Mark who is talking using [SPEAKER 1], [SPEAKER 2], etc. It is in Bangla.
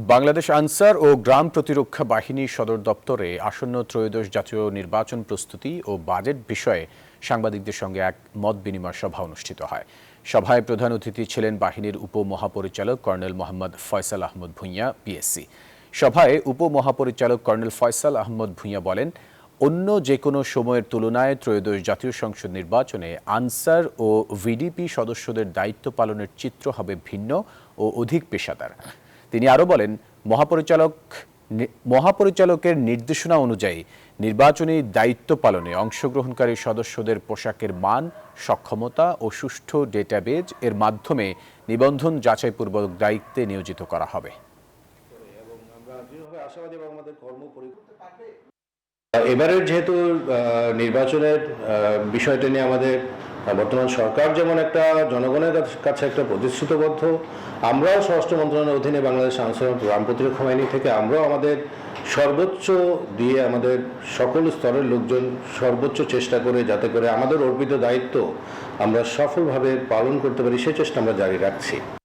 [SPEAKER 1] বাংলাদেশ আনসার ও গ্রাম প্রতিরক্ষা বাহিনী সদর দপ্তরে আসন্ন ত্রয়োদশ জাতীয় নির্বাচন প্রস্তুতি ও বাজেট বিষয়ে সাংবাদিকদের সঙ্গে এক মত বিনিময় সভা অনুষ্ঠিত হয়। সভায় প্রধান অতিথি ছিলেন বাহিনীর উপমহাপরিচালক কর্নেল মোহাম্মদ ফয়সাল আহমদ ভূঁইয়া, পিএসসি। সভায় উপমহাপরিচালক কর্নেল ফয়সাল আহমদ ভূঁইয়া বলেন, অন্য যে কোনো সময়ের তুলনায় ত্রয়োদশ জাতীয় সংসদ নির্বাচনে আনসার ও ভিডিপি সদস্যদের দায়িত্ব পালনের চিত্র হবে ভিন্ন ও অধিক পেশাদার। তিনি আরও বলেন, মহাপরিচালকের নির্দেশনা অনুযায়ী নির্বাচনী দায়িত্ব পালনে অংশগ্রহণকারী সদস্যদের পোশাকের মান, সক্ষমতা ও সুষ্ঠু ডেটাবেজ এর মাধ্যমে নিবন্ধন যাচাইপূর্বক দায়িত্বে নিয়োজিত করা হবে।
[SPEAKER 2] এবারের যেহেতু নির্বাচনের বিষয়টা নিয়ে আমাদের বর্তমান সরকার যেমন একটা জনগণের কাছে একটা প্রতিশ্রুতিবদ্ধ, আমরাও স্বরাষ্ট্র মন্ত্রণালয়ের অধীনে বাংলাদেশ আনসার গ্রাম প্রতিরক্ষা বাহিনী থেকে আমরাও আমাদের সর্বোচ্চ দিয়ে আমাদের সকল স্তরের লোকজন সর্বোচ্চ চেষ্টা করে যাতে করে আমাদের অর্পিত দায়িত্ব আমরা সফলভাবে পালন করতে পারি, সেই চেষ্টা আমরা জারি রাখছি।